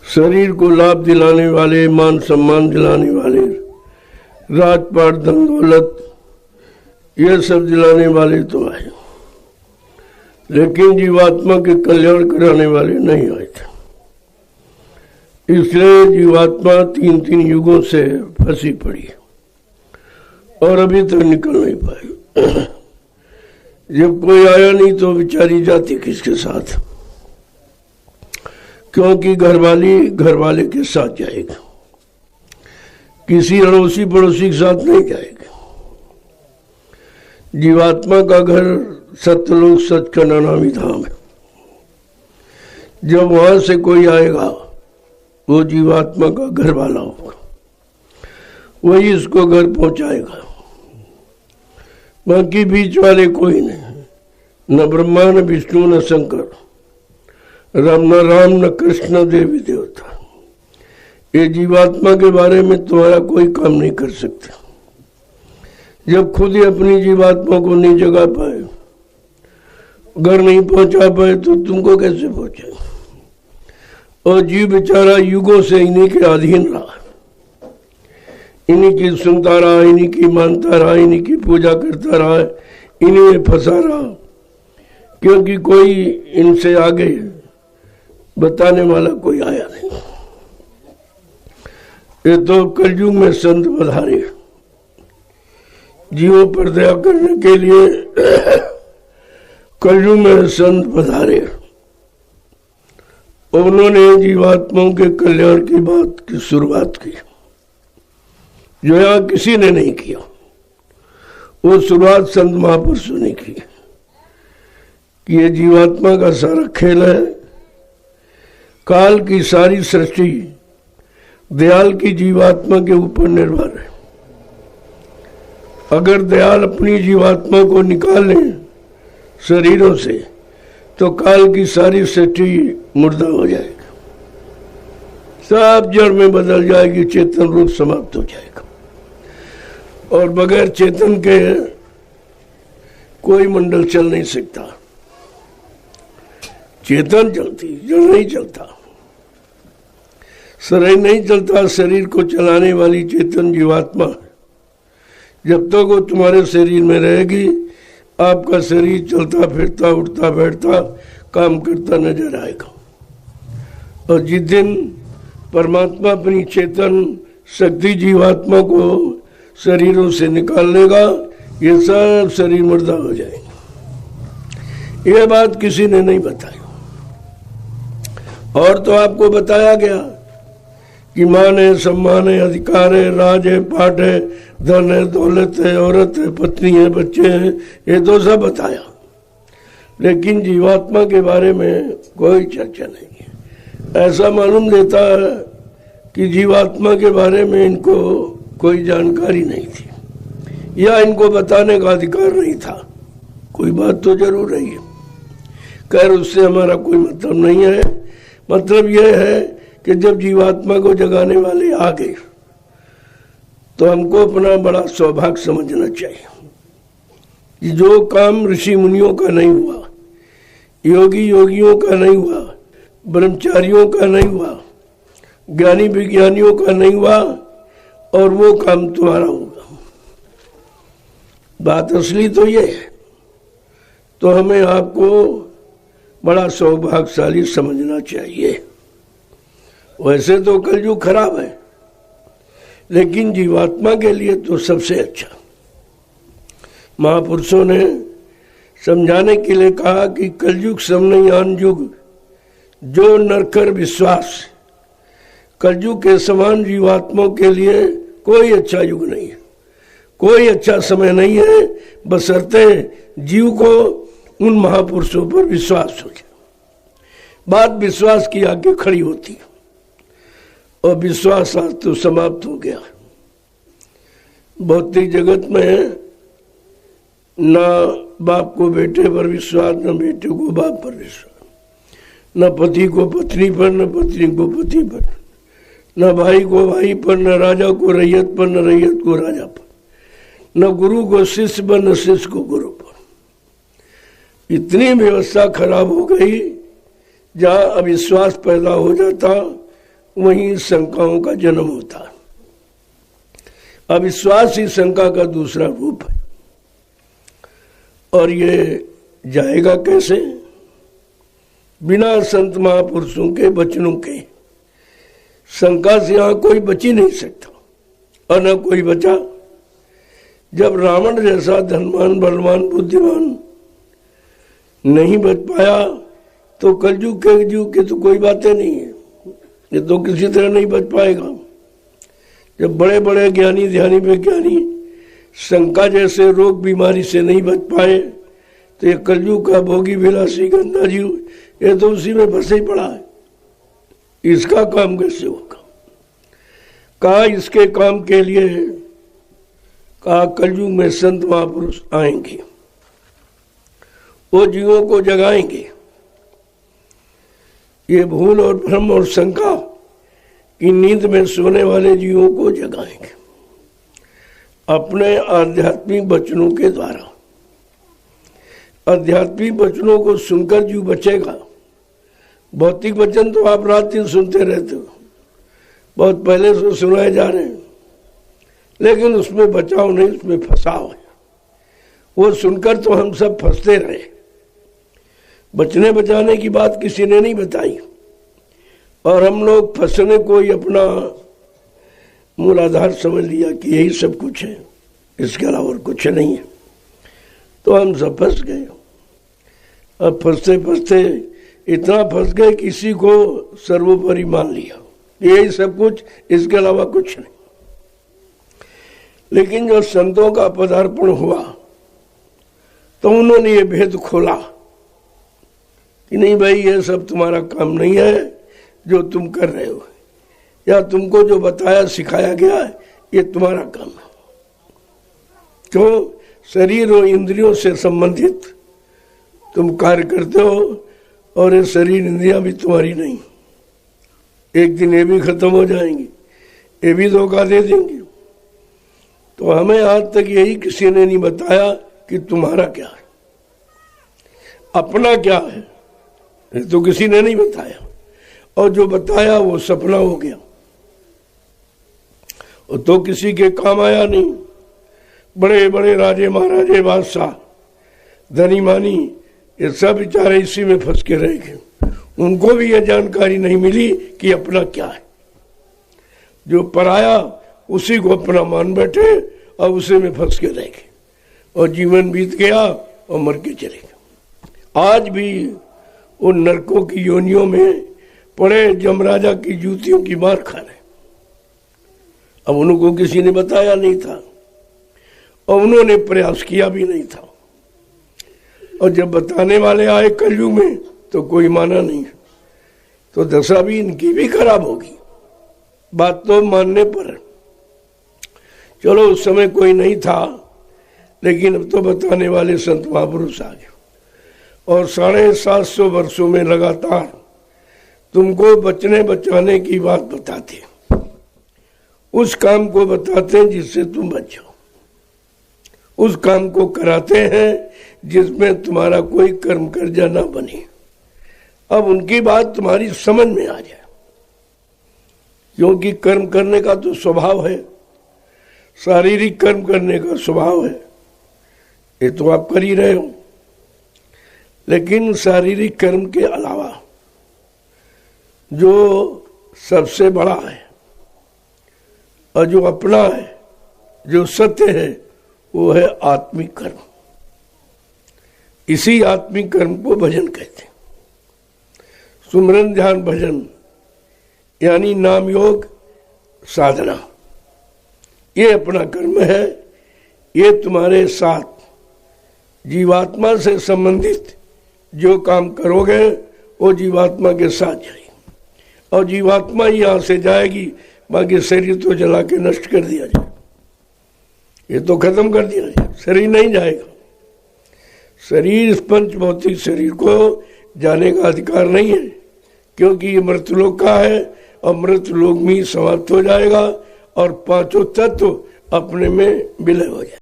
शरीर को लाभ दिलाने वाले, मान सम्मान दिलाने वाले, राजपाट, धन दौलत, यह सब दिलाने वाले तो आए, लेकिन जीवात्मा के कल्याण कराने वाले नहीं आए थे। इसलिए जीवात्मा 3-3 युगों से फंसी पड़ी और अभी तक निकल नहीं पाई। जब कोई आया नहीं तो बेचारी जाती किसके साथ? क्योंकि घरवाली घरवाले के साथ जाएगा, किसी अड़ोसी पड़ोसी के साथ नहीं जाएगा। जीवात्मा का घर सत्यलोक सच का नामी धाम है। जब वहां से कोई आएगा वो जीवात्मा का घर वाला होगा, वही इसको घर पहुंचाएगा। बाकी बीच वाले कोई नहीं, न ब्रह्मा न विष्णु न शंकर, न राम न कृष्ण देवी देवता। ये जीवात्मा के बारे में तुम्हारा कोई काम नहीं कर सकते। जब खुद ही अपनी जीवात्मा को नहीं जगा पाए, घर नहीं पहुंचा पाए, तो तुमको कैसे पहुंचे? और जीव बेचारा युगों से इन्हीं के अधीन रहा, इन्हीं की सुनता रहा, इन्हीं की मानता रहा, इन्हीं की पूजा करता रहा, इन्हीं में फंसा रहा, क्योंकि कोई इनसे आगे बताने वाला कोई आया नहीं। ये तो कलयुग में संत पधारे जीवों पर दया करने के लिए। कलयुग में संत पधारे, उन्होंने जीवात्माओं के कल्याण की बात की शुरुआत की, जो यहाँ किसी ने नहीं किया। वो शुरुआत संत महापुरुषों ने की कि ये जीवात्मा का सारा खेल है। काल की सारी सृष्टि दयाल की जीवात्मा के ऊपर निर्भर है। अगर दयाल अपनी जीवात्मा को निकाल लें शरीरों से, तो काल की सारी सृष्टि मुर्दा हो जाएगा, सब जड़ में बदल जाएगी, चेतन रूप समाप्त हो जाएगा। और बगैर चेतन के कोई मंडल चल नहीं सकता। चेतन चलती, जड़ नहीं चलता। शरीर नहीं चलता, शरीर को चलाने वाली चेतन जीवात्मा। जब तक वो तुम्हारे शरीर में रहेगी, आपका शरीर चलता फिरता, उठता बैठता, काम करता नजर आएगा। और जिस दिन परमात्मा अपनी चेतन शक्ति जीवात्मा को शरीरों से निकाल लेगा, ये सब शरीर मुर्दा हो जाएंगे। यह बात किसी ने नहीं बताई। और तो आपको बताया गया कि मान है, सम्मान है, अधिकार है, राज है, पाठ है, धन है, दौलत है, औरत है, पत्नी है, बच्चे हैं, ये तो सब बताया। लेकिन जीवात्मा के बारे में कोई चर्चा नहीं है। ऐसा मालूम देता है कि जीवात्मा के बारे में इनको कोई जानकारी नहीं थी, या इनको बताने का अधिकार नहीं था। कोई बात तो जरूर रही है, खैर उससे हमारा कोई मतलब नहीं है। मतलब यह है कि जब जीवात्मा को जगाने वाले आ गए, तो हमको अपना बड़ा सौभाग्य समझना चाहिए कि जो काम ऋषि मुनियों का नहीं हुआ, योगी योगियों का नहीं हुआ, ब्रह्मचारियों का नहीं हुआ, ज्ञानी विज्ञानियों का नहीं हुआ, और वो काम तुम्हारा होगा। बात असली तो ये है। तो हमें आपको बड़ा सौभाग्यशाली समझना चाहिए। वैसे तो कलयुग खराब है, लेकिन जीवात्मा के लिए तो सबसे अच्छा। महापुरुषों ने समझाने के लिए कहा कि कलयुग समनयान युग जो नरकर विश्वास। कलयुग के समान जीवात्माओं के लिए कोई अच्छा युग नहीं है, कोई अच्छा समय नहीं है, बशर्ते जीव को उन महापुरुषों पर विश्वास हो जाए। बात विश्वास की आगे खड़ी होती है, और विश्वास आज तो समाप्त हो गया। भौतिक जगत में ना बाप को बेटे पर विश्वास, न बेटे को बाप पर विश्वास, न पति को पत्नी पर, न पत्नी को पति पर, न भाई को भाई पर, न राजा को रैयत पर, न रैयत को राजा पर, न गुरु को शिष्य पर, न शिष्य को गुरु पर। इतनी व्यवस्था खराब हो गई, जहाँ अविश्वास पैदा हो जाता, वहीं शंकाओं का जन्म होता है। अविश्वास ही शंका का दूसरा रूप है। और ये जाएगा कैसे? बिना संत महापुरुषों के वचनों के। शंका से यहां कोई बच ही नहीं सकता और न कोई बचा। जब रावण जैसा धनवान, बलवान, बुद्धिमान नहीं बच पाया तो कलयुग के युग की तो कोई बातें नहीं है। ये तो किसी तरह नहीं बच पाएगा। जब बड़े बड़े ज्ञानी, ध्यानी, वैज्ञानी शंका जैसे रोग बीमारी से नहीं बच पाए तो ये कलयुग का भोगी विलासी गंदा जीव ये तो उसी में फंसे ही पड़ा है। इसका काम कैसे होगा? कहा इसके काम के लिए कहा कलयुग में संत महापुरुष आएंगे, वो जीवों को जगाएंगे। ये भूल और भ्रम और शंका की नींद में सोने वाले जीवों को जगाएंगे अपने आध्यात्मिक वचनों के द्वारा। आध्यात्मिक वचनों को सुनकर जीव बचेगा। भौतिक वचन तो आप रात दिन सुनते रहते हो, बहुत पहले से सुनाए जा रहे हैं, लेकिन उसमें बचाव नहीं, उसमें फंसाव है। वो सुनकर तो हम सब फंसते रहे। बचने बचाने की बात किसी ने नहीं बताई और हम लोग फंसने को ही अपना मूल आधार समझ लिया कि यही सब कुछ है, इसके अलावा और कुछ नहीं है। तो हम सब फंस गए। अब फंसते फंसते इतना फंस गए किसी को सर्वोपरि मान लिया, यही सब कुछ, इसके अलावा कुछ नहीं। लेकिन जो संतों का पदार्पण हुआ तो उन्होंने ये भेद खोला कि नहीं भाई, ये सब तुम्हारा काम नहीं है जो तुम कर रहे हो, या तुमको जो बताया सिखाया गया है ये तुम्हारा काम है। क्यों? शरीर और इंद्रियों से संबंधित तुम कार्य करते हो और ये शरीर इंद्रियां भी तुम्हारी नहीं। एक दिन ये भी खत्म हो जाएंगी, ये भी धोखा दे देंगे। तो हमें आज तक यही किसी ने नहीं बताया कि तुम्हारा क्या है, अपना क्या है, ये तो किसी ने नहीं बताया। और जो बताया वो सपना हो गया, वो तो किसी के काम आया नहीं। बड़े बड़े राजे, महाराजे, बादशाह, धनी मानी, ये सब बेचारे इसी में फंस के रह गए। उनको भी यह जानकारी नहीं मिली कि अपना क्या है। जो पराया उसी को अपना मान बैठे और उसी में फंस के रह गए और जीवन बीत गया और मर के चले गए। आज भी उन नरकों की योनियों में पड़े जमराजा की जूतियों की मार खा रहे। अब उनको किसी ने बताया नहीं था और उन्होंने प्रयास किया भी नहीं था। और जब बताने वाले आए कलयुग में तो कोई माना नहीं, तो दशा भी इनकी भी खराब होगी। बात तो मानने पर, चलो उस समय कोई नहीं था, लेकिन अब तो बताने वाले संत महापुरुष आ गए और 750 वर्षों में लगातार तुमको बचने बचाने की बात बताते, उस काम को बताते हैं जिससे तुम बच जाओ, उस काम को कराते हैं जिसमें तुम्हारा कोई कर्म कर्जा ना बने। अब उनकी बात तुम्हारी समझ में आ जाए, क्योंकि कर्म करने का तो स्वभाव है, शारीरिक कर्म करने का स्वभाव है, ये तो आप कर ही रहे हो। लेकिन शारीरिक कर्म के अलावा जो सबसे बड़ा है और जो अपना है, जो सत्य है, वो है आत्मिक कर्म। इसी आत्मिक कर्म को भजन कहते हैं। सुमरन, ध्यान, भजन यानी नाम, योग, साधना, ये अपना कर्म है। ये तुम्हारे साथ जीवात्मा से संबंधित जो काम करोगे वो जीवात्मा के साथ जाएगी और जीवात्मा ही यहां से जाएगी, बाकी शरीर तो जला के नष्ट कर दिया जाए, ये तो खत्म कर दिया जाए, शरीर नहीं जाएगा। शरीर, इस पंच भौतिक शरीर को जाने का अधिकार नहीं है, क्योंकि ये मृतलोक का है और मृतलोक में समाप्त हो जाएगा और पांचों तत्व अपने में विलय हो जाए।